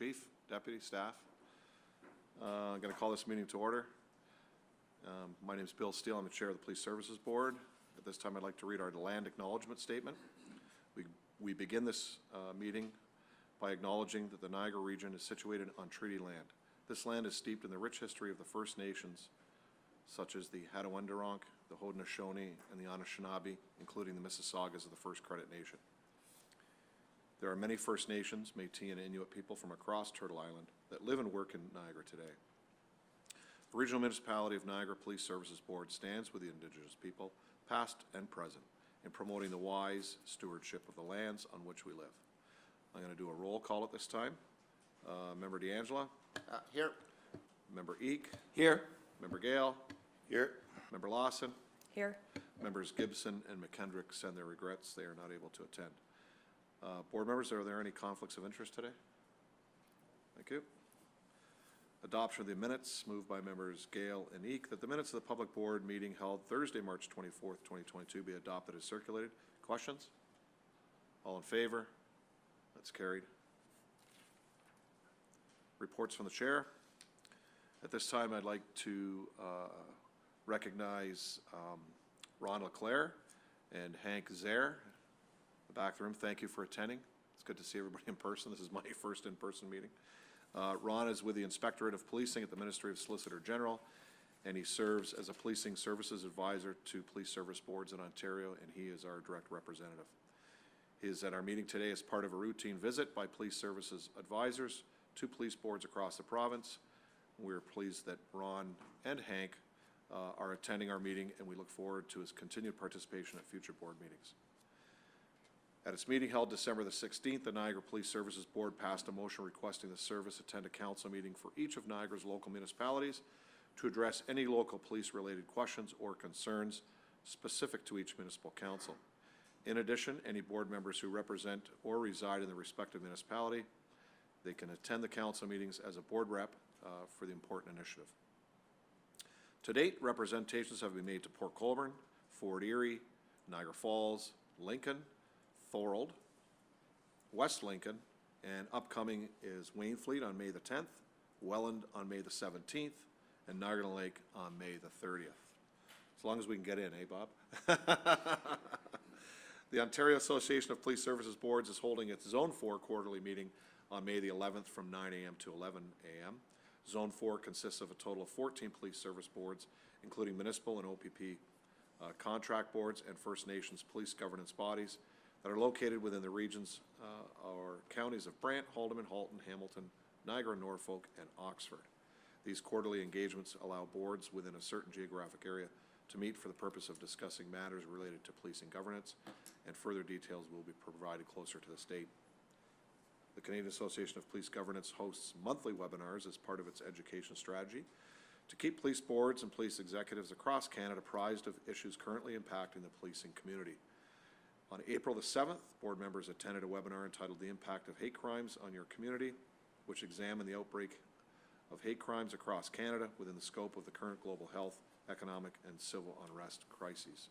Chief, Deputy, Staff. I'm going to call this meeting to order. My name is Bill Steele. I'm the Chair of the Police Services Board. At this time, I'd like to read our land acknowledgement statement. We begin this meeting by acknowledging that the Niagara region is situated on treaty land. This land is steeped in the rich history of the First Nations, such as the Hadawandurunk, the Haudenosaunee, and the Anishinaabe, including the Mississaugas of the First Credit Nation. There are many First Nations, Métis, and Inuit people from across Turtle Island that live and work in Niagara today. The Regional Municipality of Niagara Police Services Board stands with the Indigenous people, past and present, in promoting the wise stewardship of the lands on which we live. I'm going to do a roll call at this time. Member D'Angela? Here. Member Eek? Here. Member Gale? Here. Member Lawson? Here. Members Gibson and McKendrick send their regrets. They are not able to attend. Board members, are there any conflicts of interest today? Thank you. Adoption of the minutes, moved by members Gale and Eek, that the minutes of the public board meeting held Thursday, March 24th, 2022 be adopted as circulated. Questions? All in favor? That's carried. Reports from the chair. At this time, I'd like to recognize Ron LeClaire and Hank Zaire, the back of the room. Thank you for attending. It's good to see everybody in person. This is my first in-person meeting. Ron is with the Inspectorate of Policing at the Ministry of Solicitor General, and he serves as a policing services advisor to police service boards in Ontario, and he is our direct representative. He is at our meeting today as part of a routine visit by police services advisors to police boards across the province. We're pleased that Ron and Hank are attending our meeting, and we look forward to his continued participation at future board meetings. At its meeting held December the 16th, the Niagara Police Services Board passed a motion requesting the service attend a council meeting for each of Niagara's local municipalities to address any local police-related questions or concerns specific to each municipal council. In addition, any board members who represent or reside in the respective municipality, they can attend the council meetings as a board rep for the important initiative. To date, representations have been made to Port Colborne, Fort Erie, Niagara Falls, Lincoln, Thorold, West Lincoln, and upcoming is Waynfleet on May the 10th, Welland on May the 17th, and Niagara Lake on May the 30th. As long as we can get in, eh, Bob? The Ontario Association of Police Services Boards is holding its Zone 4 quarterly meeting on May the 11th from 9 a.m. to 11 a.m. Zone 4 consists of a total of 14 police service boards, including municipal and OPP contract boards and First Nations police governance bodies that are located within the regions or counties of Brant, Haldimand, Halton, Hamilton, Niagara, Norfolk, and Oxford. These quarterly engagements allow boards within a certain geographic area to meet for the purpose of discussing matters related to policing governance, and further details will be provided closer to the state. The Canadian Association of Police Governance hosts monthly webinars as part of its education strategy to keep police boards and police executives across Canada apprised of issues currently impacting the policing community. On April the 7th, board members attended a webinar entitled The Impact of Hate Crimes on Your Community, which examined the outbreak of hate crimes across Canada within the scope of the current global health, economic, and civil unrest crises.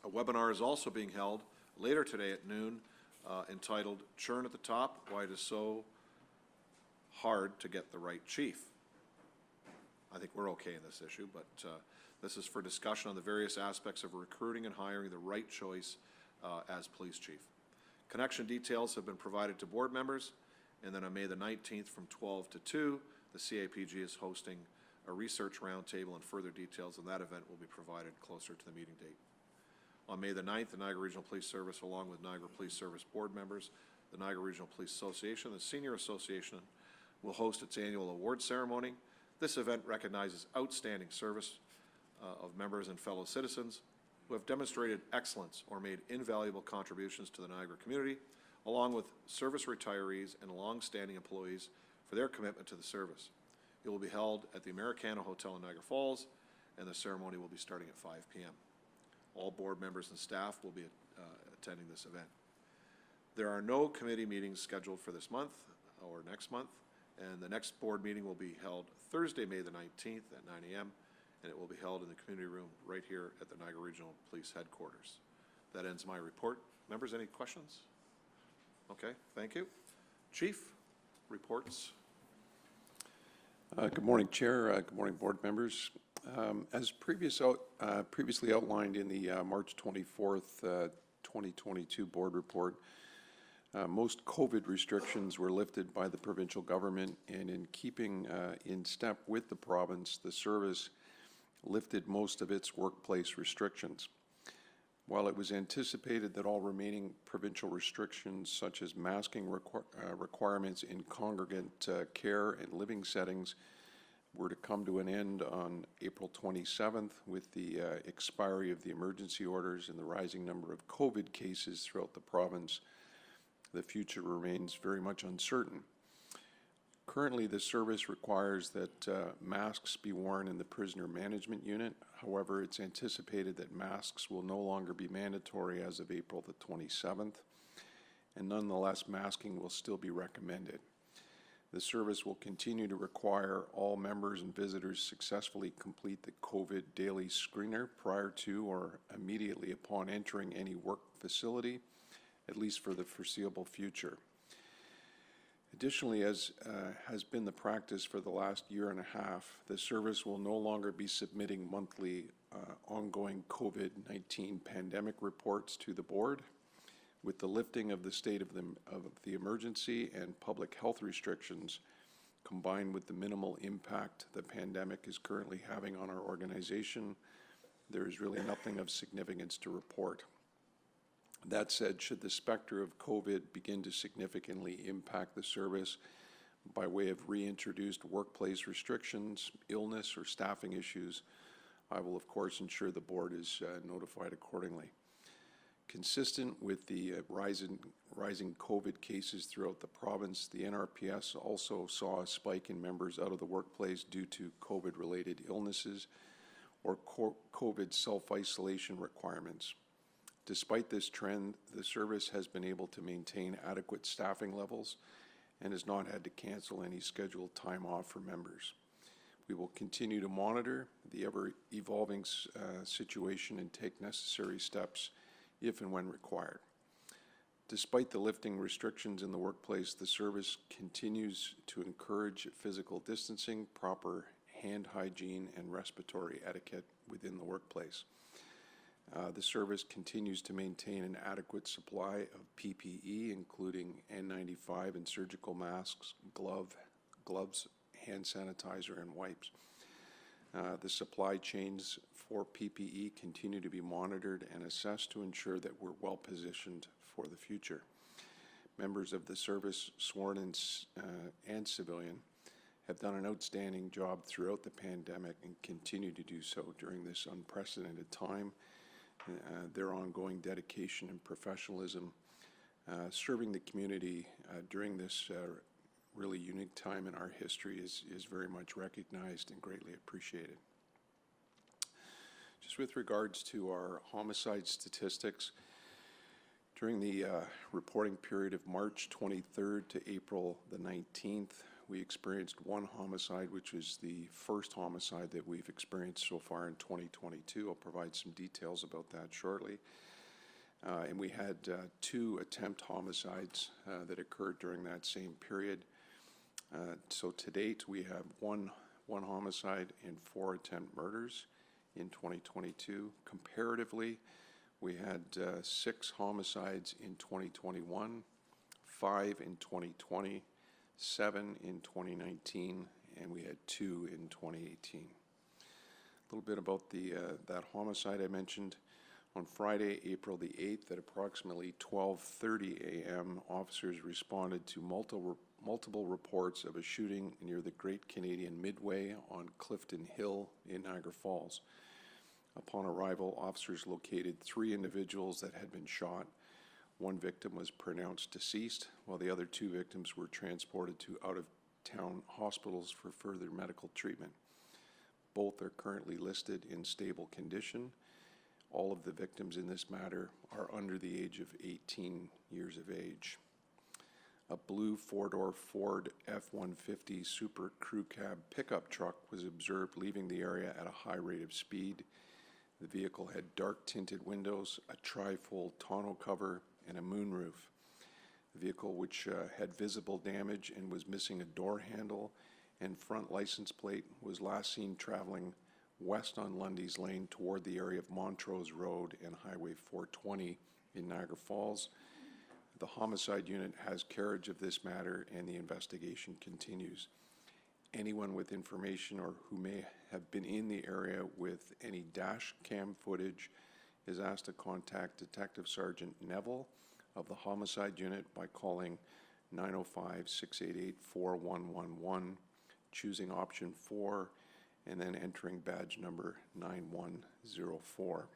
A webinar is also being held later today at noon entitled Churn at the Top, Why It Is So Hard to Get the Right Chief. I think we're okay in this issue, but this is for discussion on the various aspects of recruiting and hiring the right choice as police chief. Connection details have been provided to board members, and then on May the 19th from 12 to 2, the CAPG is hosting a research roundtable, and further details on that event will be provided closer to the meeting date. On May the 9th, the Niagara Regional Police Service, along with Niagara Police Service board members, the Niagara Regional Police Association, the Senior Association, will host its annual award ceremony. This event recognizes outstanding service of members and fellow citizens who have demonstrated excellence or made invaluable contributions to the Niagara community, along with service retirees and long-standing employees for their commitment to the service. It will be held at the Americana Hotel in Niagara Falls, and the ceremony will be starting at 5 p.m. All board members and staff will be attending this event. There are no committee meetings scheduled for this month or next month, and the next board meeting will be held Thursday, May the 19th at 9 a.m., and it will be held in the community room right here at the Niagara Regional Police Headquarters. That ends my report. Members, any questions? Okay, thank you. Chief, reports. Good morning, Chair. Good morning, board members. As previously outlined in the March 24th, 2022 board report, most COVID restrictions were lifted by the provincial government, and in keeping in step with the province, the service lifted most of its workplace restrictions. While it was anticipated that all remaining provincial restrictions, such as masking requirements in congregant care and living settings, were to come to an end on April 27th with the expiry of the emergency orders and the rising number of COVID cases throughout the province, the future remains very much uncertain. Currently, the service requires that masks be worn in the prisoner management unit. However, it's anticipated that masks will no longer be mandatory as of April the 27th, and nonetheless, masking will still be recommended. The service will continue to require all members and visitors successfully complete the COVID daily screener prior to or immediately upon entering any work facility, at least for the foreseeable future. Additionally, as has been the practice for the last year and a half, the service will no longer be submitting monthly ongoing COVID-19 pandemic reports to the board. With the lifting of the state of the emergency and public health restrictions, combined with the minimal impact the pandemic is currently having on our organization, there is really nothing of significance to report. That said, should the specter of COVID begin to significantly impact the service by way of reintroduced workplace restrictions, illness, or staffing issues, I will of course ensure the board is notified accordingly. Consistent with the rising COVID cases throughout the province, the NRPS also saw a spike in members out of the workplace due to COVID-related illnesses or COVID self-isolation requirements. Despite this trend, the service has been able to maintain adequate staffing levels and has not had to cancel any scheduled time off for members. We will continue to monitor the ever-evolving situation and take necessary steps if and when required. Despite the lifting restrictions in the workplace, the service continues to encourage physical distancing, proper hand hygiene, and respiratory etiquette within the workplace. The service continues to maintain an adequate supply of PPE, including N95 and surgical masks, gloves, hand sanitizer, and wipes. The supply chains for PPE continue to be monitored and assessed to ensure that we're well positioned for the future. Members of the service, sworn and civilian, have done an outstanding job throughout the pandemic and continue to do so during this unprecedented time. Their ongoing dedication and professionalism serving the community during this really unique time in our history is very much recognized and greatly appreciated. Just with regards to our homicide statistics, during the reporting period of March 23rd to April the 19th, we experienced one homicide, which is the first homicide that we've experienced so far in 2022. I'll provide some details about that shortly. And we had two attempt homicides that occurred during that same period. So to date, we have one homicide and 4 attempt murders in 2022. Comparatively, we had 6 homicides in 2021, 5 in 2020, 7 in 2019, and we had 2 in 2018. A little bit about that homicide I mentioned. On Friday, April the 8th, at approximately 12:30 a.m., officers responded to multiple reports of a shooting near the Great Canadian Midway on Clifton Hill in Niagara Falls. Upon arrival, officers located 3 individuals that had been shot. One victim was pronounced deceased, while the other 2 victims were transported to out-of-town hospitals for further medical treatment. Both are currently listed in stable condition. All of the victims in this matter are under the age of 18 years of age. A blue 4-door Ford F-150 Super Crew Cab pickup truck was observed leaving the area at a high rate of speed. The vehicle had dark tinted windows, a tri-fold tonneau cover, and a moonroof. vehicle which had visible damage and was missing a door handle and front license plate was last seen traveling west on Lundy's Lane toward the area of Montrose Road and Highway 420 in Niagara Falls. The homicide unit has carriage of this matter and the investigation continues. Anyone with information or who may have been in the area with any dash cam footage is asked to contact Detective Sergeant Neville of the homicide unit by calling 905-688-4111, choosing option 4, and then entering badge number 9104.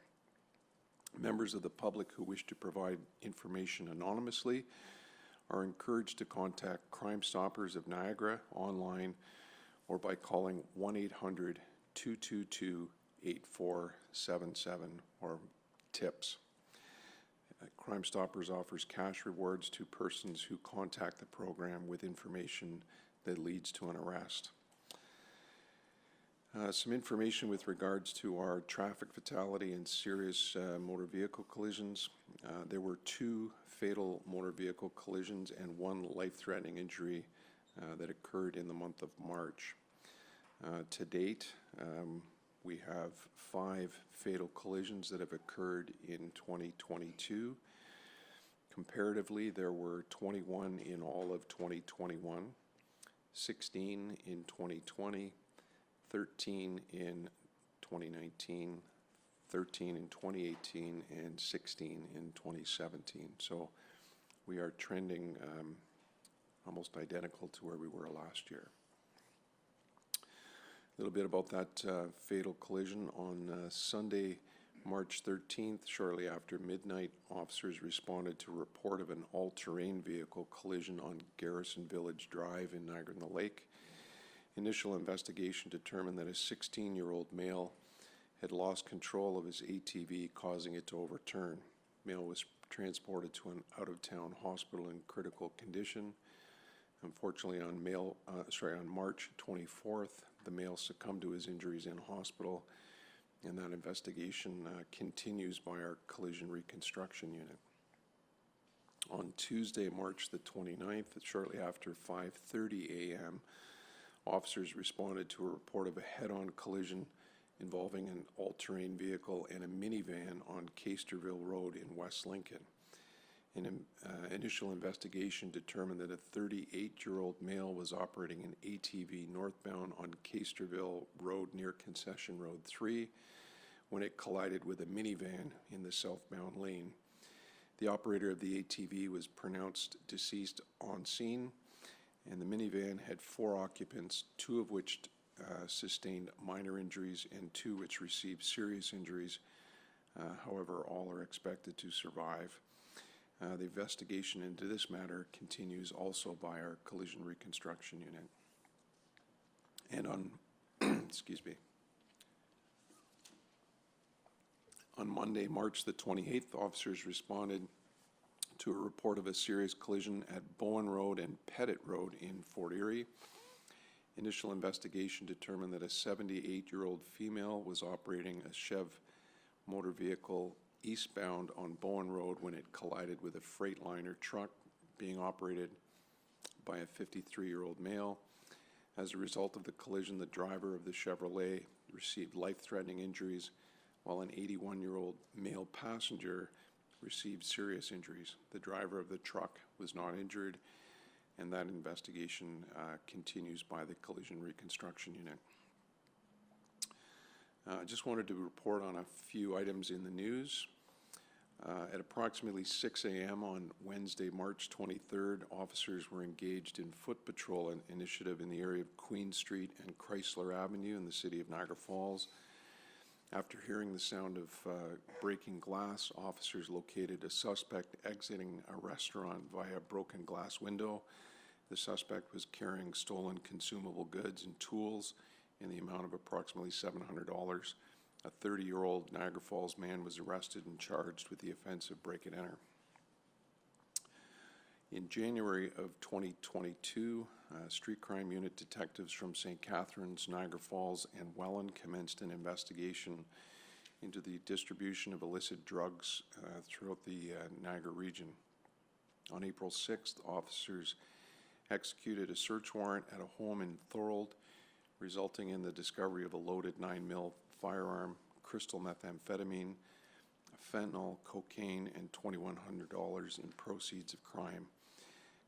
Members of the public who wish to provide information anonymously are encouraged to contact Crime Stoppers of Niagara online or by calling 1-800-222-8477 or TIPS. Crime Stoppers offers cash rewards to persons who contact the program with information that leads to an arrest. Some information with regards to our traffic fatality and serious motor vehicle collisions. There were 2 fatal motor vehicle collisions and 1 life-threatening injury that occurred in the month of March. To date, we have 5 fatal collisions that have occurred in 2022. Comparatively, there were 21 in all of 2021, 16 in 2020, 13 in 2019, 13 in 2018, and 16 in 2017. So we are trending almost identical to where we were last year. A little bit about that fatal collision. On Sunday, March 13th, shortly after midnight, officers responded to a report of an all-terrain vehicle collision on Garrison Village Drive in Niagara-on-the-Lake. Initial investigation determined that a 16-year-old male had lost control of his ATV, causing it to overturn. Male was transported to an out-of-town hospital in critical condition. Unfortunately, on March 24th, the male succumbed to his injuries in hospital, and that investigation continues by our collision reconstruction unit. On Tuesday, March the 29th, shortly after 5:30 a.m., officers responded to a report of a head-on collision involving an all-terrain vehicle and a minivan on Casterville Road in West Lincoln. An initial investigation determined that a 38-year-old male was operating an ATV northbound on Casterville Road near Concession Road 3 when it collided with a minivan in the southbound lane. The operator of the ATV was pronounced deceased on scene, and the minivan had 4 occupants, 2 of which sustained minor injuries and 2 which received serious injuries. However, all are expected to survive. The investigation into this matter continues also by our collision reconstruction unit. And on, on Monday, March the 28th, officers responded to a report of a serious collision at Bowen Road and Pettit Road in Fort Erie. Initial investigation determined that a 78-year-old female was operating a Chev motor vehicle eastbound on Bowen Road when it collided with a Freightliner truck being operated by a 53-year-old male. As a result of the collision, the driver of the Chevrolet received life-threatening injuries, while an 81-year-old male passenger received serious injuries. The driver of the truck was not injured, and that investigation continues by the collision reconstruction unit. I just wanted to report on a few items in the news. At approximately 6 a.m. on Wednesday, March 23rd, officers were engaged in foot patrol initiative in the area of Queen Street and Chrysler Avenue in the city of Niagara Falls. After hearing the sound of breaking glass, officers located a suspect exiting a restaurant via a broken glass window. The suspect was carrying stolen consumable goods and tools in the amount of approximately $700. A 30-year-old Niagara Falls man was arrested and charged with the offense of break and enter. In January of 2022, street crime unit detectives from St. Catharines, Niagara Falls, and Welland commenced an investigation into the distribution of illicit drugs throughout the Niagara region. On April 6th, officers executed a search warrant at a home in Thorold, resulting in the discovery of a loaded 9mm firearm, crystal methamphetamine, fentanyl, cocaine, and $2,100 in proceeds of crime.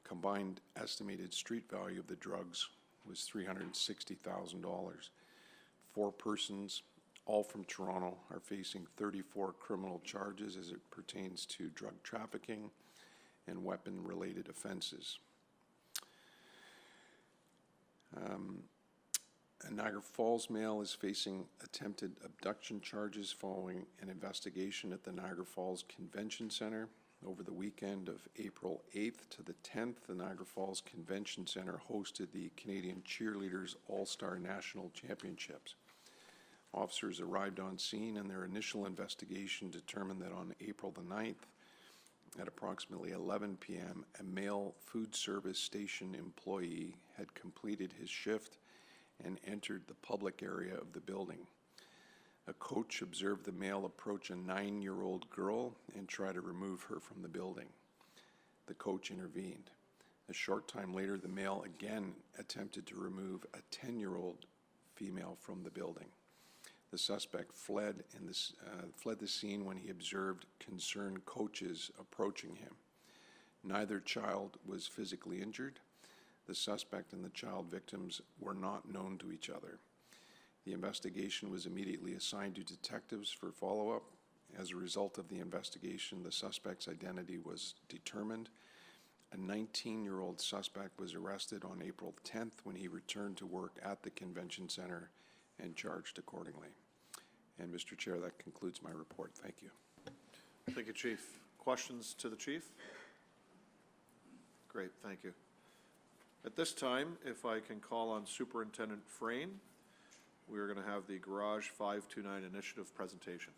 Combined estimated street value of the drugs was $360,000. 4 persons, all from Toronto, are facing 34 criminal charges as it pertains to drug trafficking and weapon-related offenses. A Niagara Falls male is facing attempted abduction charges following an investigation at the Niagara Falls Convention Center. Over the weekend of April 8th to the 10th, the Niagara Falls Convention Center hosted the Canadian Cheerleaders All-Star National Championships. Officers arrived on scene and their initial investigation determined that on April the 9th, at approximately 11 p.m., a male food service station employee had completed his shift and entered the public area of the building. A coach observed the male approach a 9-year-old girl and try to remove her from the building. The coach intervened. A short time later, the male again attempted to remove a 10-year-old female from the building. The suspect fled the scene when he observed concerned coaches approaching him. Neither child was physically injured. The suspect and the child victims were not known to each other. The investigation was immediately assigned to detectives for follow-up. As a result of the investigation, the suspect's identity was determined. A 19-year-old suspect was arrested on April 10th when he returned to work at the convention center and charged accordingly. And Mr. Chair, that concludes my report. Thank you. Thank you, Chief. Questions to the Chief? Great, thank you. At this time, if I can call on Superintendent Frayne, we're going to have the Garage 529 Initiative presentation.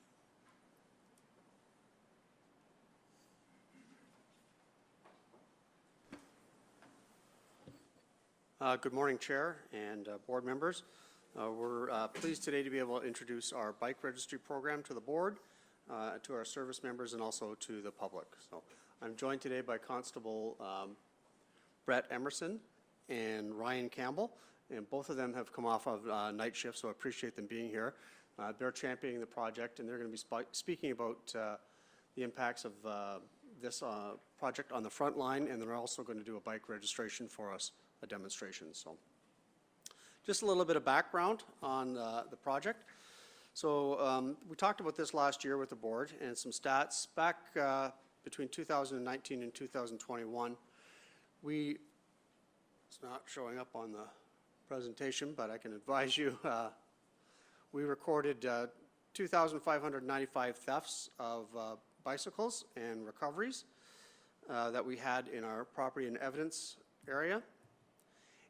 Good morning, Chair and board members. We're pleased today to be able to introduce our bike registry program to the board, to our service members, and also to the public. So I'm joined today by Constable Brett Emerson and Ryan Campbell, and both of them have come off of night shift, so I appreciate them being here. They're championing the project, and they're going to be speaking about the impacts of this project on the front line, and they're also going to do a bike registration for us, a demonstration. So just a little bit of background on the project. So we talked about this last year with the board, and some stats. Back between 2019 and 2021, it's not showing up on the presentation, but I can advise you, we recorded 2,595 thefts of bicycles and recoveries that we had in our property and evidence area.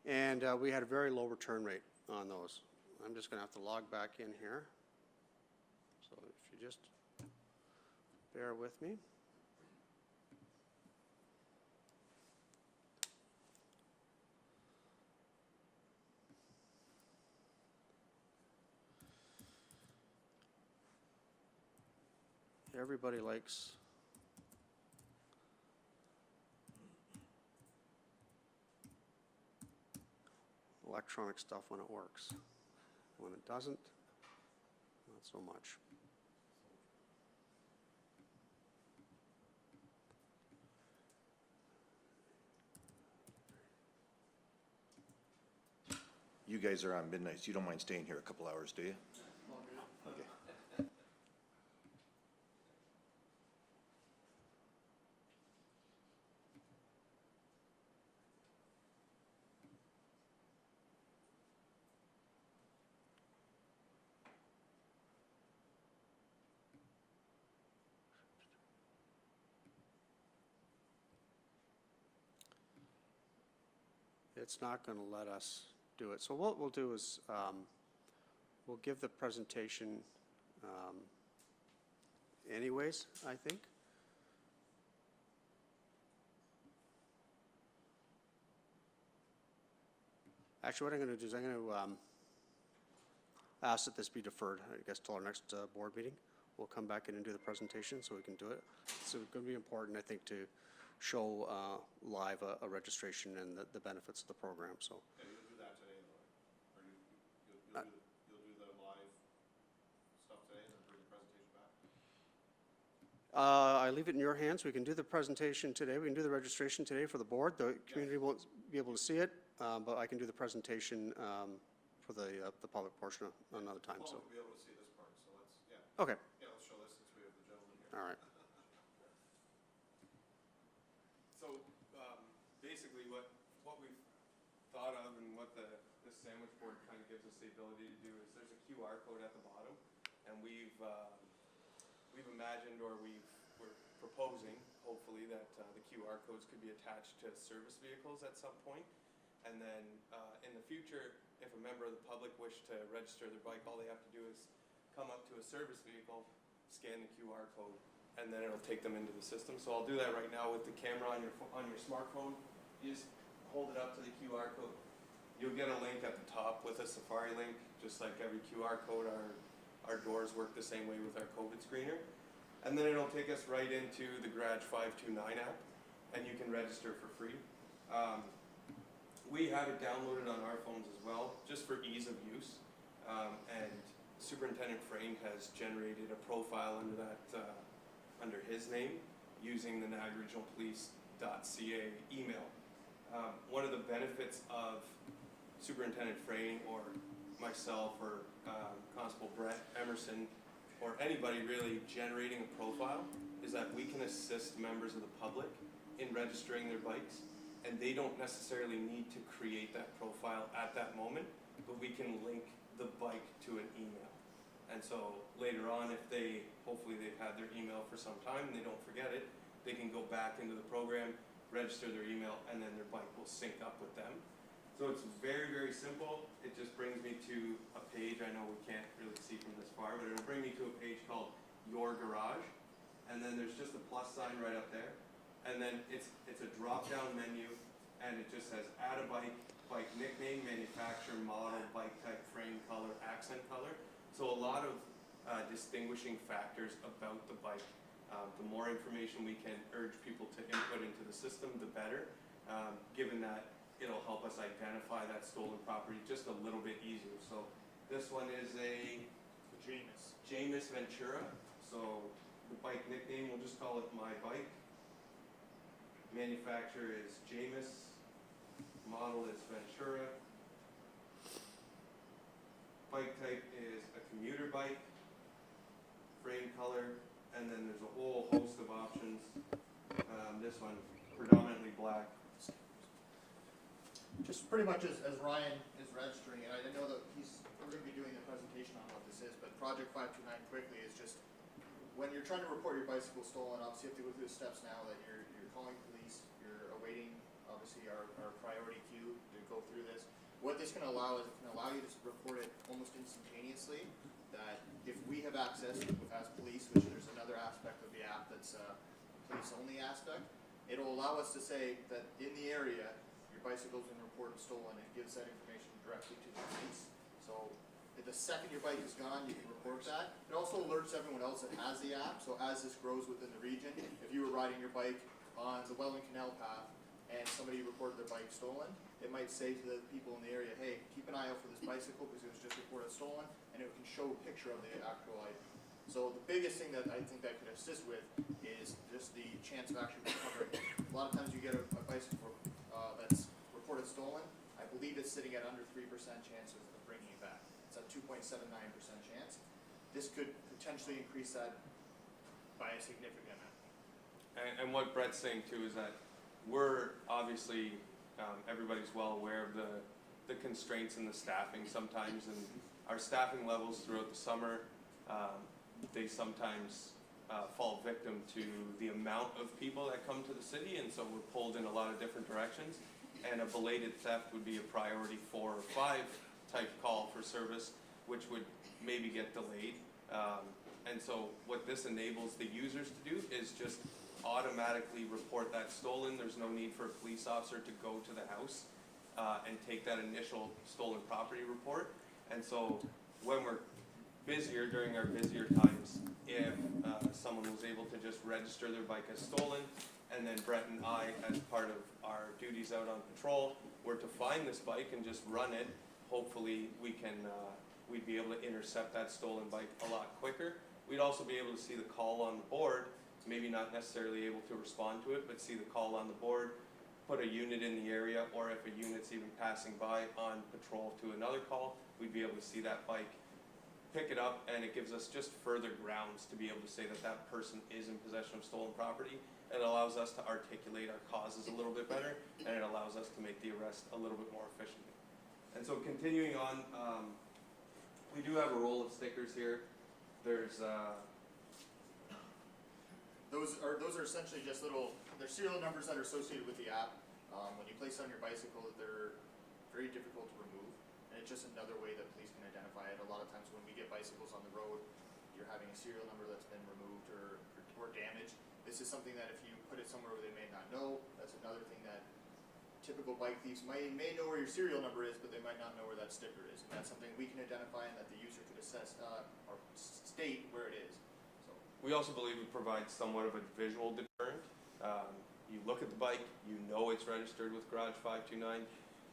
And we had a very low return rate on those. I'm just going to have to log back in here. So if you just bear with me. Everybody likes electronic stuff when it works. When it doesn't, not so much. You guys are on midnight, so you don't mind staying here a couple hours, do you? Okay. It's not going to let us do it. So what we'll do is we'll give the presentation anyways, I think. Actually, what I'm going to do is I'm going to ask that this be deferred, I guess, till our next board meeting. We'll come back in and do the presentation so we can do it. So it's going to be important, I think, to show live a registration and the benefits of the program, so. Yeah, you'll do that today, though, right? Or you'll do the live stuff today and then bring the presentation back? I leave it in your hands. We can do the presentation today. We can do the registration today for the board. The community won't be able to see it, but I can do the presentation for the public portion another time, so. We'll be able to see this part, so let's, yeah. Okay, Yeah, let's show this since we have the gentleman here. all right. So, basically what we've thought of and what this sandwich board kind of gives us the ability to do is there's a QR code at the bottom, and we've imagined, or we're proposing, hopefully, that the QR codes could be attached to service vehicles at some point. And then in the future, if a member of the public wished to register their bike, all they have to do is come up to a service vehicle, scan the QR code, and then it'll take them into the system. So I'll do that right now with the camera on your smartphone. You just hold it up to the QR code. You'll get a link at the top with a Safari link, just like every QR code. Our doors work the same way with our COVID screener. And then it'll take us right into the Garage 529 app, and you can register for free. We have it downloaded on our phones as well, just for ease of use. And Superintendent Frayne has generated a profile under that, under his name, using the Niagara Regional Police.ca email. One of the benefits of Superintendent Frayne or myself or Constable Brett Emerson or anybody really generating a profile is that we can assist members of the public in registering their bikes, and they don't necessarily need to create that profile at that moment, but we can link the bike to an email. And so later on, if hopefully they've had their email for some time and they don't forget it, they can go back into the program, register their email, and then their bike will sync up with them. So it's very, very simple. It just brings me to a page. I know we can't really see from this far, but it'll bring me to a page called Your Garage. And then there's just a plus sign right up there. And then it's a drop-down menu, and it just says add a bike, bike nickname, manufacturer, model, bike type, frame color, accent color. So a lot of distinguishing factors about the bike. The more information we can urge people to input into the system, the better, given that it'll help us identify that stolen property just a little bit easier. So this one is a Jamis Ventura. So the bike nickname, we'll just call it My Bike. Manufacturer is Jamis. Model is Ventura. Bike type is a commuter bike. Frame color, and then there's a whole host of options. This one predominantly black. Just pretty much as Ryan is registering it, I know that we're going to be doing a presentation on what this is, but Project 529 quickly is just, when you're trying to report your bicycle stolen, obviously you have to go through the steps now that you're calling police, you're awaiting, obviously, our priority queue to go through this. What this can allow is it can allow you to report it almost instantaneously, that if we have access as police, which there's another aspect of the app that's a police-only aspect, it'll allow us to say that in the area, your bicycle's been reported stolen, and gives that information directly to the police. So the second your bike is gone, you can report that. It also alerts everyone else that has the app, so as this grows within the region, if you were riding your bike on the Welland Canal path and somebody reported their bike stolen, it might say to the people in the area, hey, keep an eye out for this bicycle because it was just reported stolen, and it can show a picture of the actual item. So the biggest thing that I think that could assist with is just the chance of actually recovering. A lot of times you get a bicycle that's reported stolen. I believe it's sitting at under 3% chances of bringing it back. It's a 2.79% chance. This could potentially increase that by a significant amount. And what Brett's saying too is that we're obviously, everybody's well aware of the constraints in the staffing sometimes, and our staffing levels throughout the summer, they sometimes fall victim to the amount of people that come to the city, and so we're pulled in a lot of different directions. And a belated theft would be a priority 4 or 5 type call for service, which would maybe get delayed. And so what this enables the users to do is just automatically report that stolen. There's no need for a police officer to go to the house and take that initial stolen property report. And so when we're busier, during our busier times, if someone was able to just register their bike as stolen, and then Brett and I, as part of our duties out on patrol, were to find this bike and just run it, hopefully we'd be able to intercept that stolen bike a lot quicker. We'd also be able to see the call on the board, maybe not necessarily able to respond to it, but see the call on the board, put a unit in the area, or if a unit's even passing by on patrol to another call, we'd be able to see that bike, pick it up, and it gives us just further grounds to be able to say that that person is in possession of stolen property. It allows us to articulate our causes a little bit better, and it allows us to make the arrest a little bit more efficiently. And so continuing on, we do have a roll of stickers here. There's Those are essentially just they're serial numbers that are associated with the app. When you place it on your bicycle, they're very difficult to remove, and it's just another way that police can identify it. A lot of times when we get bicycles on the road, you're having a serial number that's been removed or damaged. This is something that if you put it somewhere where they may not know, that's another thing that typical bike thieves may know where your serial number is, but they might not know where that sticker is. And that's something we can identify and that the user could assess or state where it is. So We also believe it provides somewhat of a visual deterrent. You look at the bike, you know it's registered with Garage 529,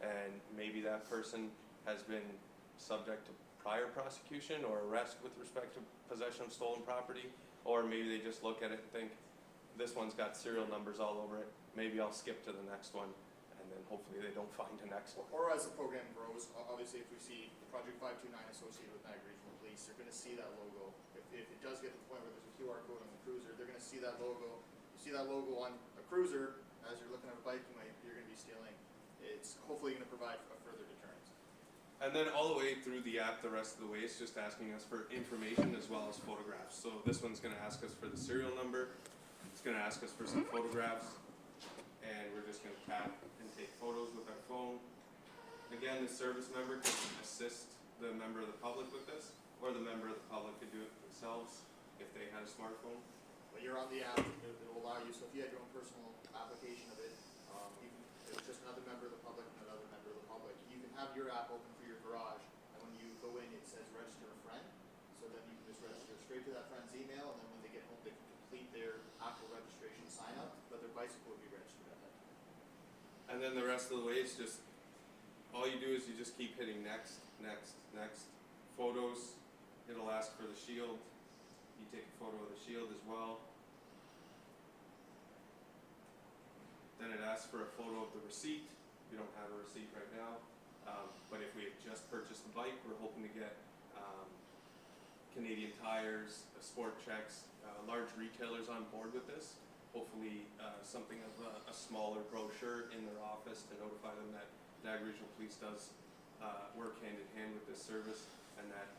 and maybe that person has been subject to prior prosecution or arrest with respect to possession of stolen property, or maybe they just look at it and think, this one's got serial numbers all over it, maybe I'll skip to the next one, and then hopefully they don't find the next one. Or as the program grows, obviously if we see the Project 529 associated with Niagara Regional Police, they're going to see that logo. If it does get to the point where there's a QR code on the cruiser, they're going to see that logo. You see that logo on a cruiser, as you're looking at a bike, you're going to be stealing. It's hopefully going to provide a further deterrence. And then all the way through the app, the rest of the way, it's just asking us for information as well as photographs. So this one's going to ask us for the serial number. It's going to ask us for some photographs, and we're just going to tap and take photos with our phone. Again, the service member can assist the member of the public with this, or the member of the public could do it themselves if they had a smartphone. When you're on the app, it'll allow you, so if you had your own personal application of it, even if it's just another member of the public and another member of the public, you can have your app open for your garage, and when you go in, it says register a friend, so then you can just register straight to that friend's email, and then when they get home, they can complete their actual registration sign up, but their bicycle will be registered at that time. And then the rest of the way, it's just, all you do is you just keep hitting next, next, next. Photos, it'll ask for the shield. You take a photo of the shield as well. Then it asks for a photo of the receipt. We don't have a receipt right now. But if we have just purchased the bike, we're hoping to get Canadian Tires, Sport Checks, large retailers on board with this. Hopefully something of a smaller brochure in their office to notify them that Niagara Regional Police does work hand in hand with this service, and that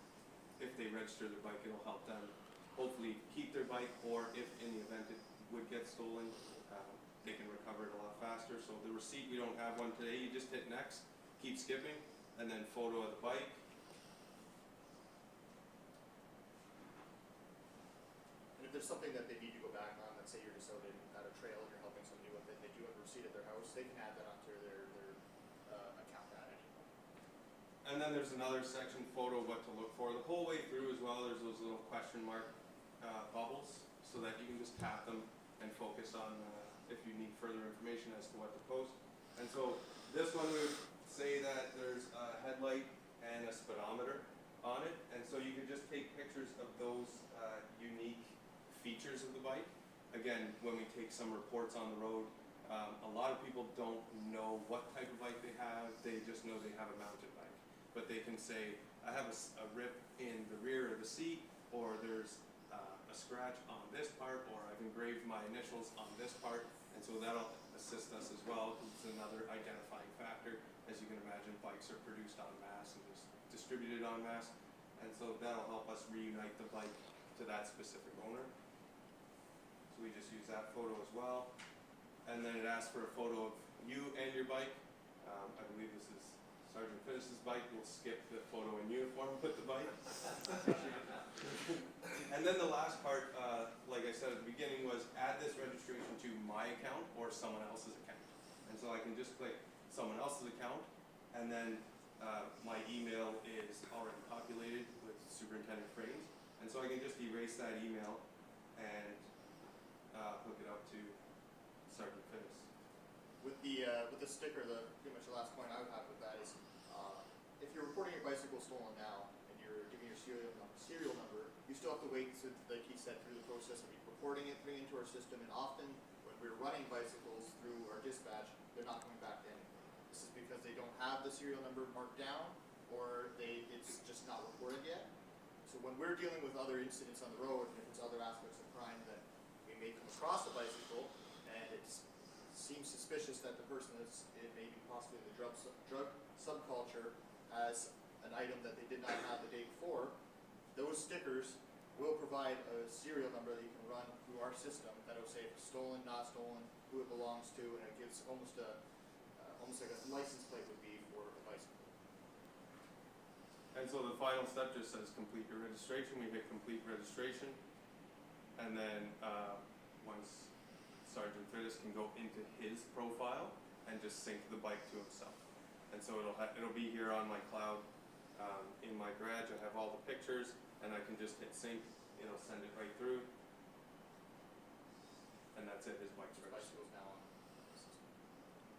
if they register their bike, it'll help them hopefully keep their bike, or if in the event it would get stolen, they can recover it a lot faster. So the receipt, we don't have one today. You just hit next, keep skipping, and then photo of the bike. And if there's something that they need to go back on, let's say you're just out at a trail and you're helping somebody with it, they do have a receipt at their house, they can add that onto their account at any point. And then there's another section, photo of what to look for. The whole way through as well, there's those little question mark bubbles, so that you can just tap them and focus on if you need further information as to what to post. And so this one, we would say that there's a headlight and a speedometer on it, and so you can just take pictures of those unique features of the bike. Again, when we take some reports on the road, a lot of people don't know what type of bike they have. They just know they have a mountain bike. But they can say, I have a rip in the rear of the seat, or there's a scratch on this part, or I've engraved my initials on this part. And so that'll assist us as well. It's another identifying factor. As you can imagine, bikes are produced en masse and just distributed en masse. And so that'll help us reunite the bike to that specific owner. So we just use that photo as well. And then it asks for a photo of you and your bike. I believe this is Sergeant Finnis's bike. We'll skip the photo in uniform with the bike. And then the last part, like I said at the beginning, was add this registration to my account or someone else's account. And so I can just click someone else's account, and then my email is already populated with Superintendent Frames. And so I can just erase that email and hook it up to Sergeant Fittis. With the sticker, pretty much the last point I would have with that is, if you're reporting your bicycle stolen now and you're giving your serial number, you still have to wait, so, like he said, through the process of reporting it, putting it into our system, and often when we're running bicycles through our dispatch, they're not coming back to anything. This is because they don't have the serial number marked down, or it's just not reported yet. So when we're dealing with other incidents on the road, and if it's other aspects of crime that we may come across a bicycle, and it seems suspicious that the person it may be possibly the drug subculture has an item that they did not have the day before, those stickers will provide a serial number that you can run through our system that will say if it's stolen, not stolen, who it belongs to, and it gives almost like a license plate would be for a bicycle. And so the final step just says complete your registration. We hit complete registration. And then once Sergeant Fittis can go into his profile and just sync the bike to himself. And so it'll be here on my cloud in my garage. I have all the pictures, and I can just hit sync. It'll send it right through. And that's it, his bike's registered. Bicycles now on the system.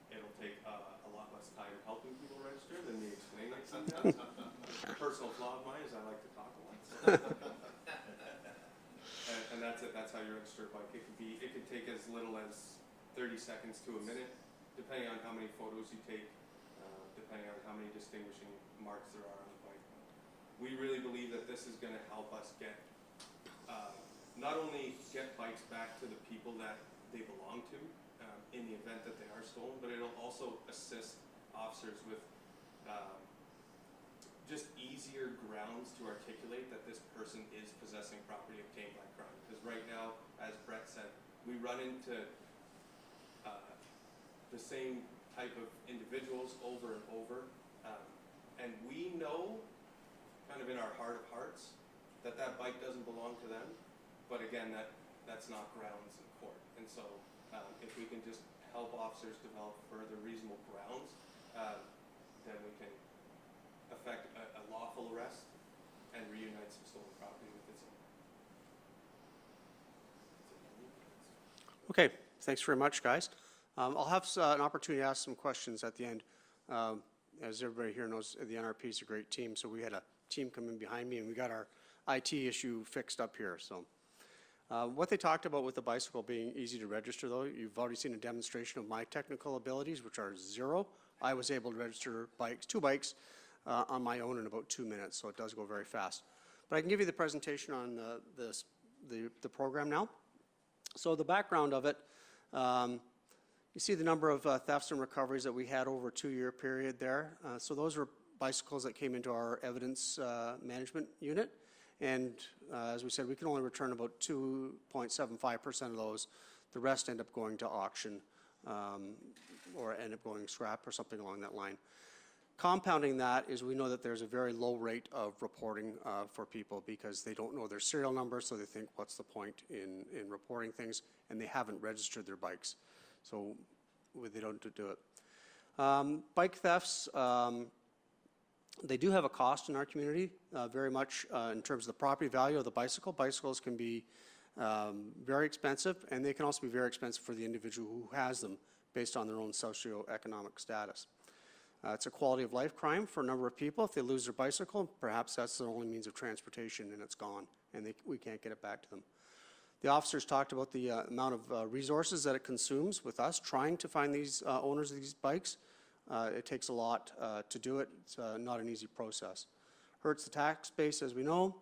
It'll take a lot less time helping people register than me explaining it sometimes. Personal flaw of mine is I like to talk a lot. And that's it. That's how you register a bike. It could take as little as 30 seconds to a minute, depending on how many photos you take, depending on how many distinguishing marks there are on the bike. We really believe that this is going to help us get, not only get bikes back to the people that they belong to in the event that they are stolen, but it'll also assist officers with just easier grounds to articulate that this person is possessing property obtained by crime. Because right now, as Brett said, we run into the same type of individuals over and over, and we know, kind of in our heart of hearts, that that bike doesn't belong to them. But again, that's not grounds in court. And so, if we can just help officers develop further reasonable grounds, then we can effect a lawful arrest and reunite some stolen property with its owner. Okay, thanks very much, guys. I'll have an opportunity to ask some questions at the end. As everybody here knows, the NRP is a great team, so we had a team come in behind me, and we got our IT issue fixed up here. So, what they talked about with the bicycle being easy to register, though, you've already seen a demonstration of my technical abilities, which are zero. I was able to register two bikes on my own in about 2 minutes, so it does go very fast. But I can give you the presentation on the program now. So the background of it, you see the number of thefts and recoveries that we had over a 2-year period there. So those were bicycles that came into our evidence management unit. And as we said, we can only return about 2.75% of those. The rest end up going to auction or end up going scrap or something along that line. Compounding that is we know that there's a very low rate of reporting for people because they don't know their serial number, so they think, what's the point in reporting things, and they haven't registered their bikes. So they don't do it. Bike thefts, they do have a cost in our community, very much in terms of the property value of the bicycle. Bicycles can be very expensive, and they can also be very expensive for the individual who has them based on their own socioeconomic status. It's a quality of life crime for a number of people. If they lose their bicycle, perhaps that's their only means of transportation and it's gone, and we can't get it back to them. The officers talked about the amount of resources that it consumes with us trying to find these owners of these bikes. It takes a lot to do it. It's not an easy process. Hurts the tax base, as we know.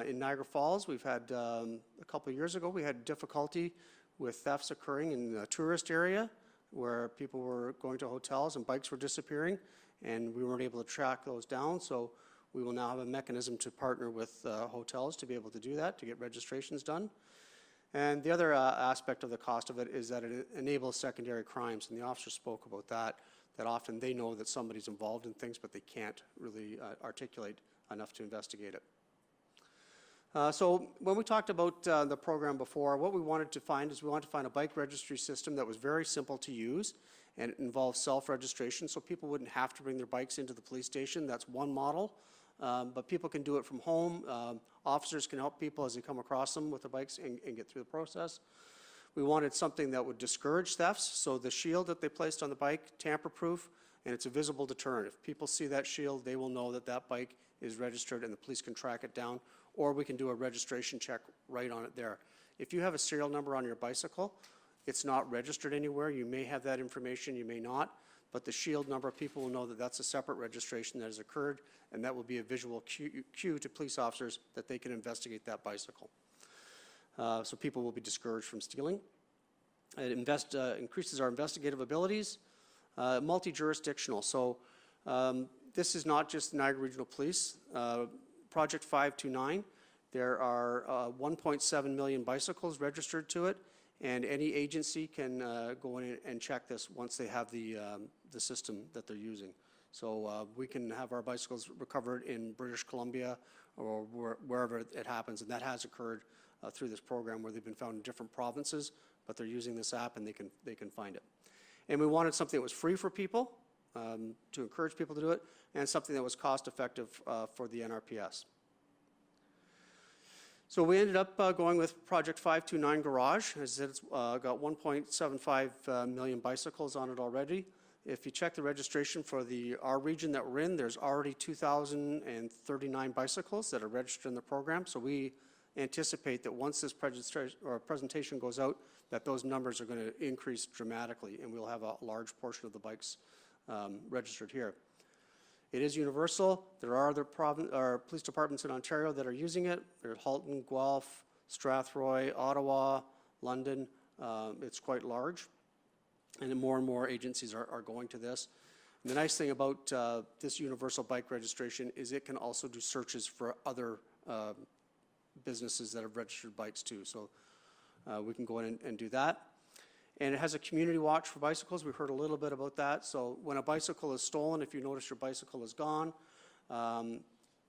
In Niagara Falls, we've had, a couple of years ago, we had difficulty with thefts occurring in the tourist area where people were going to hotels and bikes were disappearing, and we weren't able to track those down. So we will now have a mechanism to partner with hotels to be able to do that, to get registrations done. And the other aspect of the cost of it is that it enables secondary crimes, and the officers spoke about that often they know that somebody's involved in things, but they can't really articulate enough to investigate it. So when we talked about the program before, what we wanted to find is we wanted to find a bike registry system that was very simple to use, and it involves self-registration, so people wouldn't have to bring their bikes into the police station. That's one model. but people can do it from home. Officers can help people as they come across them with their bikes and get through the process. We wanted something that would discourage thefts, so the shield that they placed on the bike, tamper-proof, and it's a visible deterrent. If people see that shield, they will know that that bike is registered and the police can track it down, or we can do a registration check right on it there. If you have a serial number on your bicycle, it's not registered anywhere. You may have that information, you may not, but the shield number, people will know that that's a separate registration that has occurred, and that will be a visual cue to police officers that they can investigate that bicycle. So people will be discouraged from stealing. It increases our investigative abilities. Multi-jurisdictional. So this is not just Niagara Regional Police. Project 529, there are 1.7 million bicycles registered to it, and any agency can go in and check this once they have the system that they're using. So we can have our bicycles recovered in British Columbia or wherever it happens, and that has occurred through this program where they've been found in different provinces, but they're using this app and they can find it. And we wanted something that was free for people, to encourage people to do it, and something that was cost-effective for the NRPS. So we ended up going with Project 529 Garage. As it's got 1.75 million bicycles on it already. If you check the registration for our region that we're in, there's already 2,039 bicycles that are registered in the program. So we anticipate that once this presentation goes out, that those numbers are going to increase dramatically, and we'll have a large portion of the bikes registered here. It is universal. There are other police departments in Ontario that are using it. There's Halton, Guelph, Strathroy, Ottawa, London. It's quite large, and more agencies are going to this. And the nice thing about this universal bike registration is it can also do searches for other businesses that have registered bikes too. So we can go in and do that. And it has a community watch for bicycles. We heard a little bit about that. So when a bicycle is stolen, if you notice your bicycle is gone,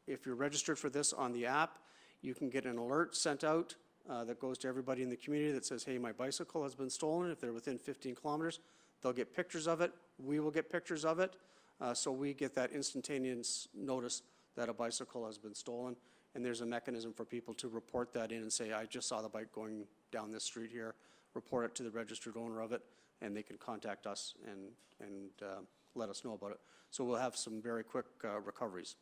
if you're registered for this on the app, you can get an alert sent out that goes to everybody in the community that says, hey, my bicycle has been stolen. If they're within 15 kilometers, they'll get pictures of it. We will get pictures of it. So we get that instantaneous notice that a bicycle has been stolen. And there's a mechanism for people to report that in and say, I just saw the bike going down this street here. Report it to the registered owner of it, and they can contact us and let us know about it. So we'll have some very quick recoveries.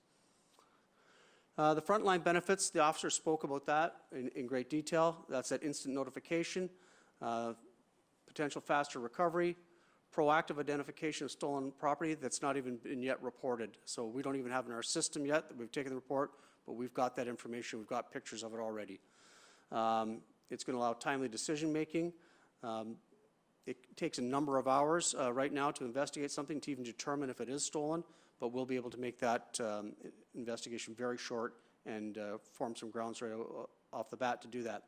The Frontline Benefits, the officer spoke about that in great detail. That's that instant notification, potential faster recovery, proactive identification of stolen property that's not even been yet reported. So we don't even have in our system yet that we've taken the report, but we've got that information. We've got pictures of it already. It's going to allow timely decision-making. It takes a number of hours right now to investigate something to even determine if it is stolen, but we'll be able to make that investigation very short and form some grounds right off the bat to do that.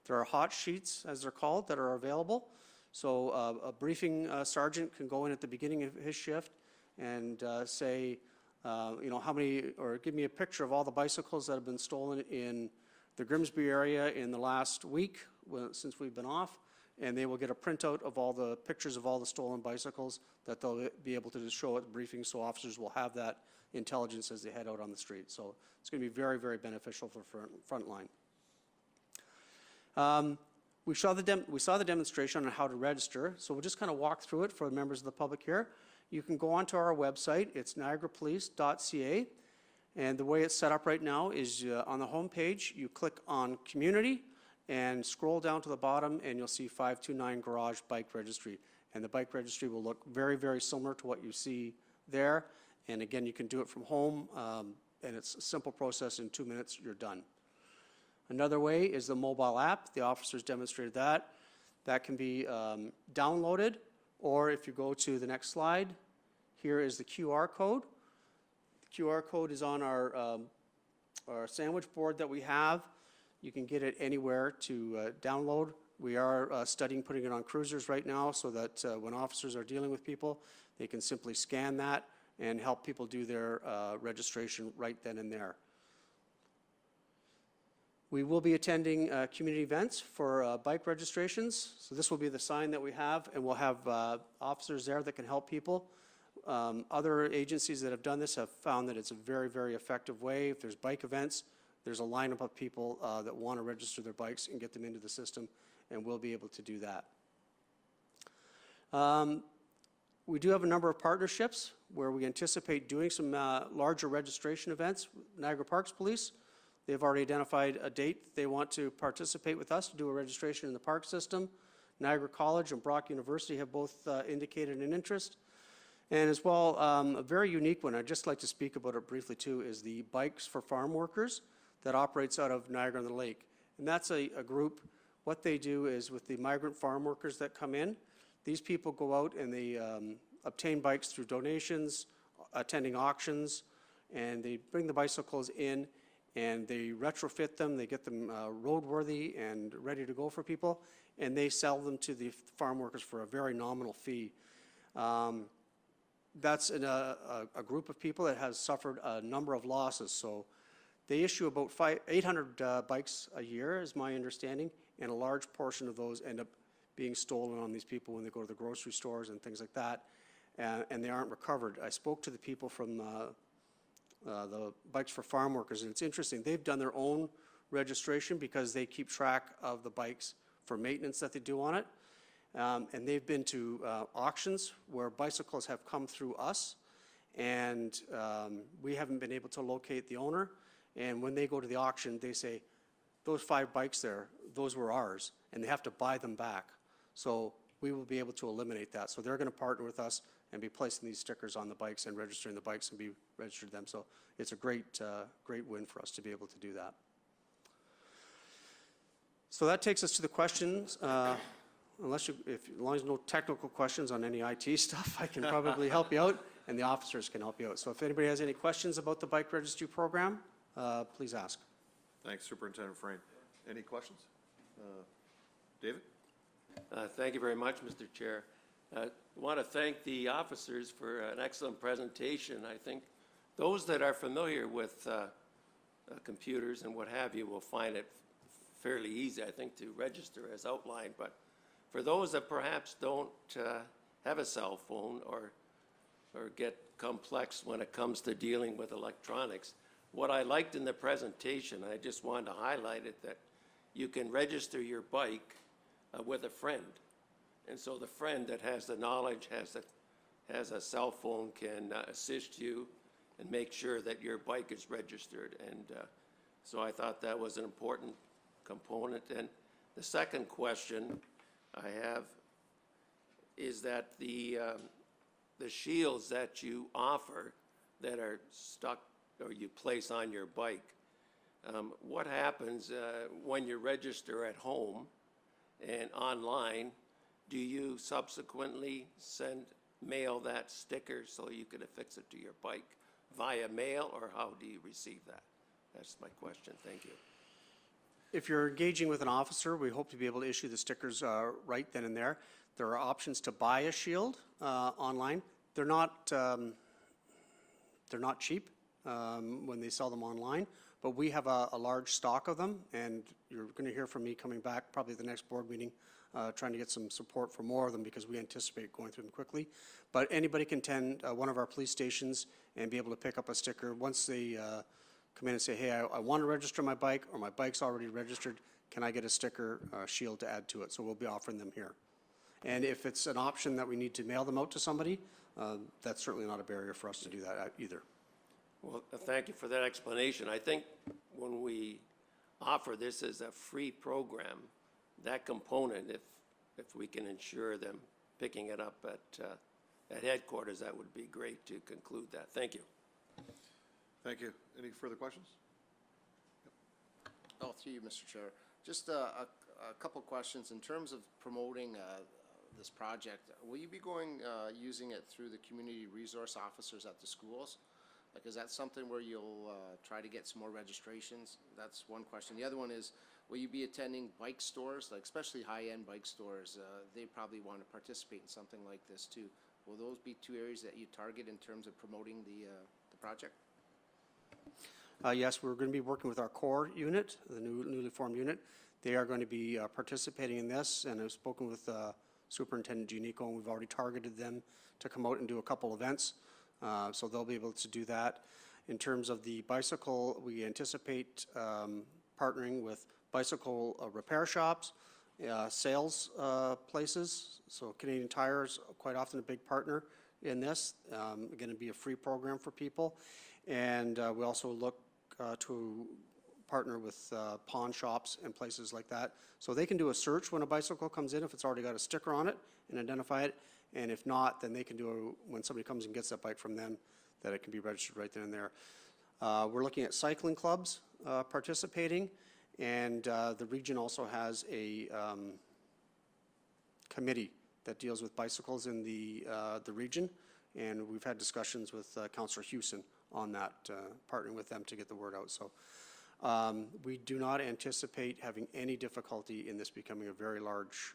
There are hot sheets, as they're called, that are available. So a briefing sergeant can go in at the beginning of his shift and say, you know, how many, or give me a picture of all the bicycles that have been stolen in the Grimsby area in the last week since we've been off, and they will get a printout of all the pictures of all the stolen bicycles that they'll be able to show at the briefing, so officers will have that intelligence as they head out on the street. So it's going to be very, very beneficial for Frontline. We saw the demonstration on how to register, so we'll just kind of walk through it for members of the public here. You can go onto our website. It's niagarapolice.ca. And the way it's set up right now is on the home page, you click on Community and scroll down to the bottom and you'll see 529 Garage Bike Registry. And the bike registry will look very, very similar to what you see there. And again, you can do it from home and it's a simple process. In 2 minutes, you're done. Another way is the mobile app. The officers demonstrated that. That can be downloaded, or if you go to the next slide, here is the QR code. QR code is on our sandwich board that we have. You can get it anywhere to download. We are studying putting it on cruisers right now so that when officers are dealing with people, they can simply scan that and help people do their registration right then and there. We will be attending community events for bike registrations. So this will be the sign that we have, and we'll have officers there that can help people. Other agencies that have done this have found that it's a very, very effective way. If there's bike events, there's a lineup of people that want to register their bikes and get them into the system, and we'll be able to do that. We do have a number of partnerships where we anticipate doing some larger registration events. Niagara Parks Police, they've already identified a date they want to participate with us to do a registration in the park system. Niagara College and Brock University have both indicated an interest. And as well, a very unique one, I'd just like to speak about it briefly too, is the Bikes for Farm Workers that operates out of Niagara-on-the-Lake. And that's a group, what they do is with the migrant farm workers that come in, these people go out and they obtain bikes through donations, attending auctions, and they bring the bicycles in and they retrofit them, they get them roadworthy and ready to go for people, and they sell them to the farm workers for a very nominal fee. That's a group of people that has suffered a number of losses. So they issue about 800 bikes a year, is my understanding, and a large portion of those end up being stolen on these people when they go to the grocery stores and things like that, and they aren't recovered. I spoke to the people from the Bikes for Farm Workers, and it's interesting. They've done their own registration because they keep track of the bikes for maintenance that they do on it, and they've been to auctions where bicycles have come through us, and we haven't been able to locate the owner, and when they go to the auction, they say, those 5 bikes there, those were ours, and they have to buy them back. So we will be able to eliminate that. So they're going to partner with us and be placing these stickers on the bikes and registering the bikes and be registered them. So it's a great, great win for us to be able to do that. So that takes us to the questions. As long as there's no technical questions on any IT stuff, I can probably help you out, and the officers can help you out. So if anybody has any questions about the bike registry program, please ask. Thanks, Superintendent Frayne. Any questions? David? Thank you very much, Mr. Chair. I want to thank the officers for an excellent presentation. I think those that are familiar with computers and what have you will find it fairly easy, I think, to register as outlined. But for those that perhaps don't have a cell phone or get complex when it comes to dealing with electronics, what I liked in the presentation, I just wanted to highlight it, that you can register your bike with a friend. And so the friend that has the knowledge, has a cell phone, can assist you and make sure that your bike is registered. And so I thought that was an important component. And the second question I have is that the shields that you offer that are stuck or you place on your bike, what happens when you register at home and online? Do you subsequently mail that sticker so you can affix it to your bike via mail, or how do you receive that? That's my question. Thank you. If you're engaging with an officer, we hope to be able to issue the stickers right then and there. There are options to buy a shield online. They're not cheap when they sell them online, but we have a large stock of them, and you're going to hear from me coming back probably the next board meeting, trying to get some support for more of them because we anticipate going through them quickly. But anybody can attend one of our police stations and be able to pick up a sticker once they come in and say, hey, I want to register my bike, or my bike's already registered, can I get a sticker shield to add to it? So we'll be offering them here. And if it's an option that we need to mail them out to somebody, that's certainly not a barrier for us to do that either. Well, thank you for that explanation. I think when we offer this as a free program, that component, if we can ensure them picking it up at headquarters, that would be great to conclude that. Thank you. Thank you. Any further questions? Oh, through you, Mr. Chair. Just a couple questions. In terms of promoting this project, will you be using it through the community resource officers at the schools? Like, is that something where you'll try to get some more registrations? That's one question. The other one is, will you be attending bike stores, like especially high-end bike stores? They probably want to participate in something like this too. Will those be two areas that you target in terms of promoting the project? Yes, we're going to be working with our core unit, the newly formed unit. They are going to be participating in this, and I've spoken with Superintendent Gianico, and we've already targeted them to come out and do a couple events. So they'll be able to do that. In terms of the bicycle, we anticipate partnering with bicycle repair shops, sales places. So Canadian Tire is quite often a big partner in this. Going to be a free program for people. And we also look to partner with pawn shops and places like that. So they can do a search when a bicycle comes in, if it's already got a sticker on it, and identify it. And if not, then they can do, when somebody comes and gets that bike from them, that it can be registered right then and there. We're looking at cycling clubs participating, and the region also has a committee that deals with bicycles in the region, and we've had discussions with Councillor Hewson on that, partnering with them to get the word out. So we do not anticipate having any difficulty in this becoming a very large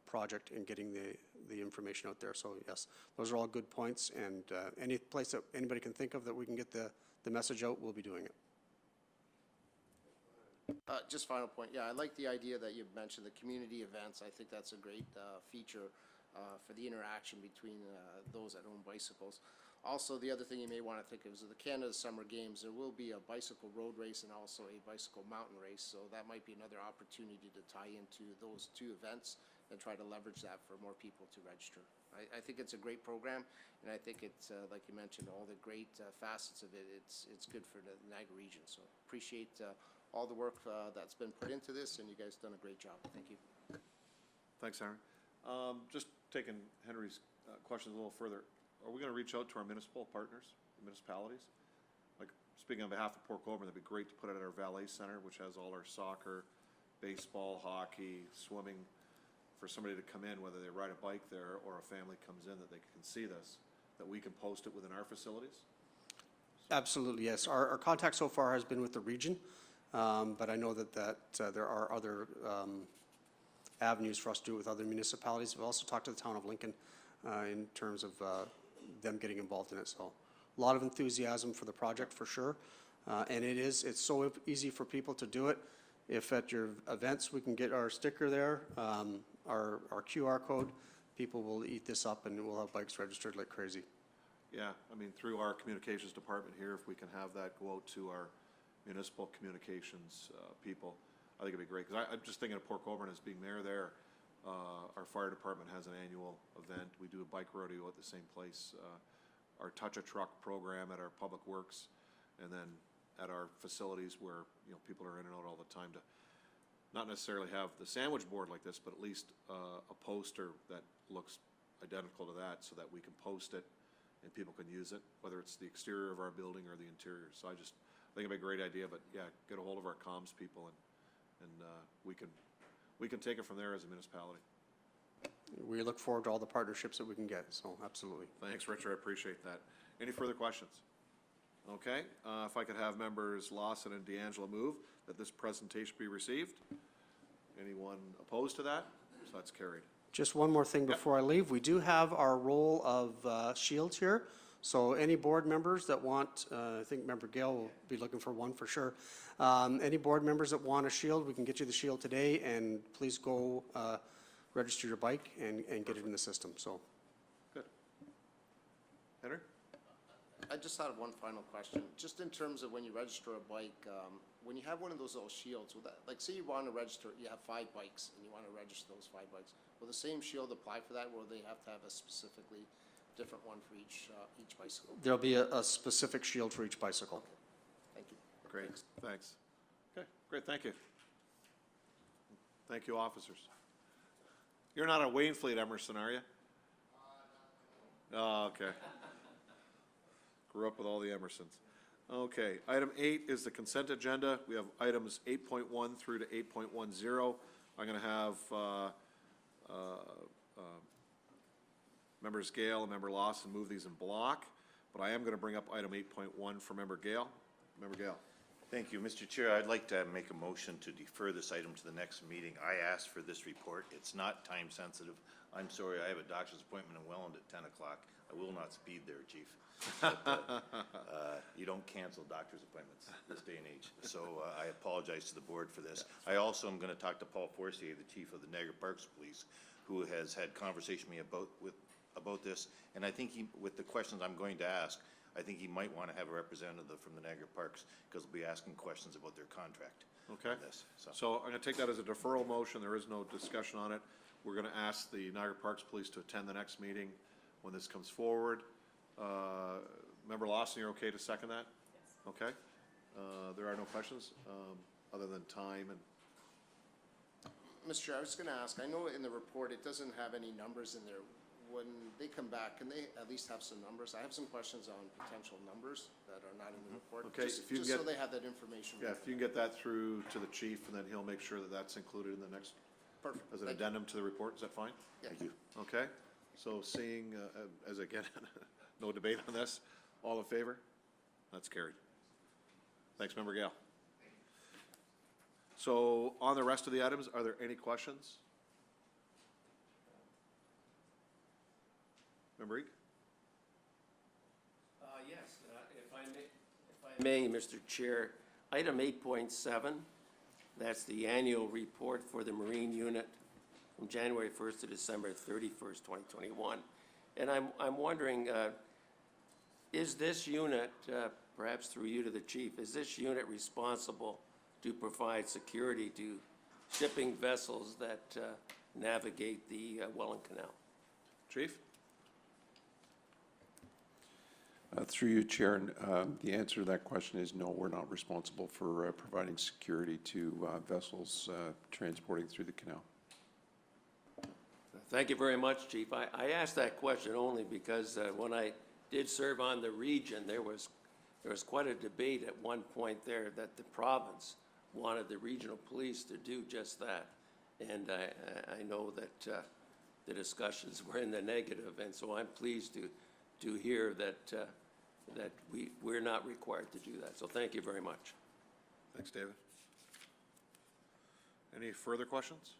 project and getting the information out there. So yes, those are all good points, and any place that anybody can think of that we can get the message out, we'll be doing it. Just final point, yeah, I like the idea that you mentioned, the community events. I think that's a great feature for the interaction between those that own bicycles. Also, the other thing you may want to think of is the Canada Summer Games. There will be a bicycle road race and also a bicycle mountain race, so that might be another opportunity to tie into those two events and try to leverage that for more people to register. I think it's a great program, and I think it's, like you mentioned, all the great facets of it. It's good for the Niagara region, so appreciate all the work that's been put into this, and you guys done a great job. Thank you. Thanks, Aaron. Just taking Henry's questions a little further. Are we going to reach out to our municipal partners, municipalities? Like, speaking on behalf of Port Colborne, that'd be great to put it at our valet center, which has all our soccer, baseball, hockey, swimming, for somebody to come in, whether they ride a bike there or a family comes in, that they can see this, that we can post it within our facilities? Absolutely, yes. Our contact so far has been with the region, but I know that there are other avenues for us to do it with other municipalities. We've also talked to the town of Lincoln in terms of them getting involved in it. So a lot of enthusiasm for the project for sure. And it's so easy for people to do it. If at your events we can get our sticker there, our QR code, people will eat this up and we'll have bikes registered like crazy. Yeah, I mean, through our communications department here, if we can have that go out to our municipal communications people, I think it'd be great. Because I'm just thinking of Port Colborne as being there. Our fire department has an annual event. We do a bike rodeo at the same place. Our Touch a Truck program at our public works, and then at our facilities where, you know, people are in and out all the time, to not necessarily have the sandwich board like this, but at least a poster that looks identical to that, so that we can post it and people can use it, whether it's the exterior of our building or the interior. So I think it'd be a great idea, but yeah, get a hold of our comms people, and we can take it from there as a municipality. We look forward to all the partnerships that we can get, so absolutely. Thanks, Richard, I appreciate that. Any further questions? Okay, if I could have members Lawson and D'Angelo move that this presentation be received. Anyone opposed to that? So that's carried. Just one more thing before I leave. We do have our roll of shields here. So any board members that want, I think Member Gale will be looking for one for sure. Any board members that want a shield, we can get you the shield today, and please go register your bike and get it in the system. So. Good. Henry? I just thought of one final question. Just in terms of when you register a bike, when you have one of those little shields, will that, like, say you want to register, you have 5 bikes and you want to register those 5 bikes, will the same shield apply for that, or will they have to have a specifically different one for each bicycle? There'll be a specific shield for each bicycle. Thank you. Great, thanks. Okay, great, thank you. Thank you, officers. You're not a Wainfleet Emerson, are you? Oh, okay. Grew up with all the Emersons. Okay, item 8 is the consent agenda. We have items 8.1 through to 8.10. I'm going to have members Gale and member Lawson move these in block, but I am going to bring up item 8.1 for member Gale. Member Gale. Thank you, Mr. Chair. I'd like to make a motion to defer this item to the next meeting. I asked for this report. It's not time sensitive. I'm sorry, I have a doctor's appointment in Welland at 10 o'clock. I will not speed there, Chief. But, you don't cancel doctor's appointments this day and age. So I apologize to the board for this. I also am going to talk to Paul Forcier, the Chief of the Niagara Parks Police, who has had conversation with me about this, and I think with the questions I'm going to ask, I think he might want to have a representative from the Niagara Parks, because we'll be asking questions about their contract. Okay. on this, So I'm gonna take that as a deferral motion, there is no discussion on it. We're gonna ask the Niagara Parks Police to attend the next meeting when this comes forward. Member Lawson, you're okay to second that? Yes. Okay. There are no questions, other than time and, Mr. Chair, I was gonna ask, I know in the report, it doesn't have any numbers in there. When they come back, can they at least have some numbers? I have some questions on potential numbers that are not in the report. Okay, Just- if you Just get- so they have that information. yeah, if you can get that through to the chief, and then he'll make sure that that's included in the next, Perfect. as an Thank you. addendum to the report, is that fine? Yeah. Thank you. Okay, so seeing, as again, no debate on this, all in favor? That's carried. Thanks, Member Gale. So on the rest of the items, are there any questions? Member Eek? Yes, if I may, Mr. Chair, item 8.7, that's the annual report for the Marine Unit from January 1st to December 31st, 2021. And I'm wondering, is this unit, perhaps through you to the chief, is this unit responsible to provide security to shipping vessels that navigate the Welland Canal? Chief? Through you, Chair, and the answer to that question is no, we're not responsible for providing security to vessels transporting through the canal. Thank you very much, Chief. I asked that question only because when I did serve on the region, there was quite a debate at one point there that the province wanted the regional police to do just that. And I know that the discussions were in the negative, and so I'm pleased to hear that we're not required to do that. So thank you very much. Thanks, David. Any further questions?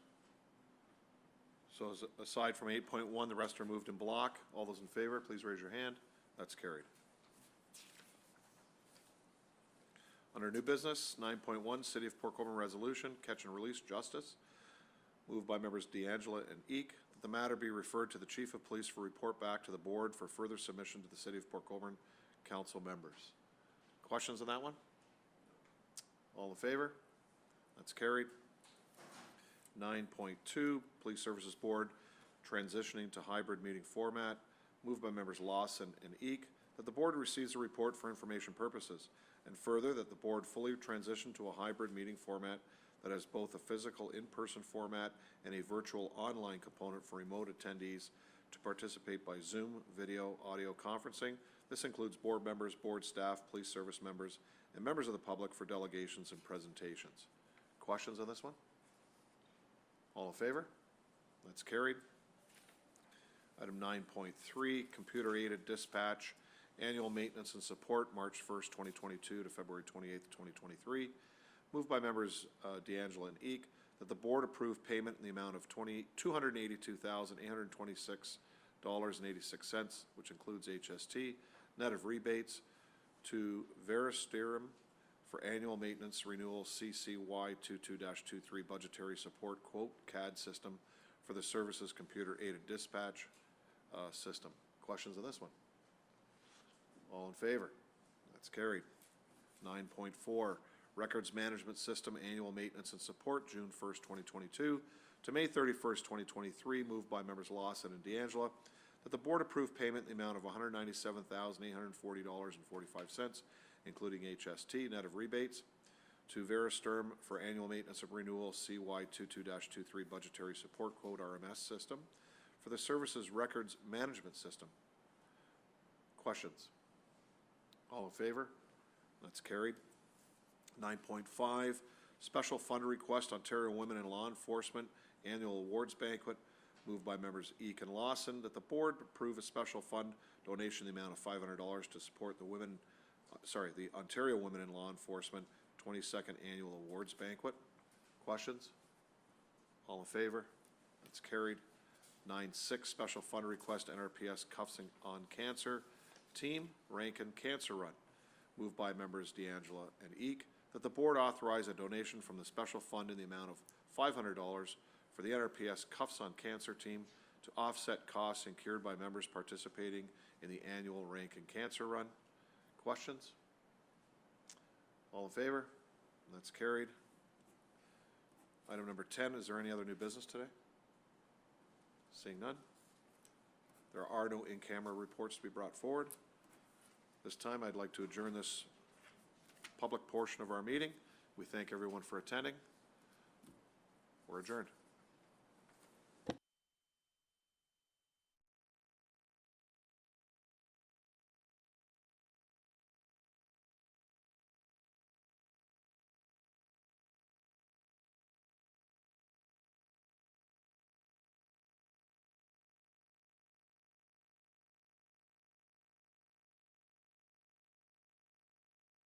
So aside from 8.1, the rest are moved in block. All those in favor, please raise your hand. That's carried. Under new business, 9.1, City of Port Colborne Resolution, Catch and Release Justice. Moved by members D'Angela and Eek, that the matter be referred to the Chief of Police for report back to the board for further submission to the City of Port Colborne Council members. Questions on that one? All in favor? That's carried. 9.2, Police Services Board, transitioning to hybrid meeting format. Moved by members Lawson and Eek, that the board receives a report for information purposes, and further that the board fully transition to a hybrid meeting format that has both a physical in-person format and a virtual online component for remote attendees to participate by Zoom, video, audio conferencing. This includes board members, board staff, police service members, and members of the public for delegations and presentations. Questions on this one? All in favor? That's carried. Item 9.3, computer-aided dispatch, annual maintenance and support, March 1st, 2022 to February 28th, 2023. Moved by members D'Angela and Eek, that the board approve payment in the amount of $282,826.86, which includes HST, net of rebates, to Veristerum for annual maintenance renewal CCY 22-23 budgetary support quote CAD system for the services computer-aided dispatch system. Questions on this one? All in favor? That's carried. 9.4, Records Management System Annual Maintenance and Support, June 1st, 2022 to May 31st, 2023, moved by members Lawson and D'Angela, that the board approve payment in the amount of $197,840.45, including HST, net of rebates, to Veristerm for annual maintenance of renewal CY 22-23 budgetary support quote RMS system for the services records management system. Questions? All in favor? That's carried. 9.5, special fund request, Ontario Women in Law Enforcement Annual Awards Banquet, moved by members Eek and Lawson, that the board approve a special fund donation in the amount of $500 to support the the Ontario Women in Law Enforcement 22nd Annual Awards Banquet. Questions? All in favor? That's carried. 9.6, special fund request, NRPS Cuffing on Cancer Team Rankin Cancer Run, moved by members D'Angela and Eek, that the board authorize a donation from the special fund in the amount of $500 for the NRPS Cuffs on Cancer team to offset costs incurred by members participating in the annual Rankin Cancer Run. Questions? All in favor? That's carried. Item number 10, is there any other new business today? Seeing none. There are no in-camera reports to be brought forward. This time, I'd like to adjourn this public portion of our meeting. We thank everyone for attending. We're adjourned.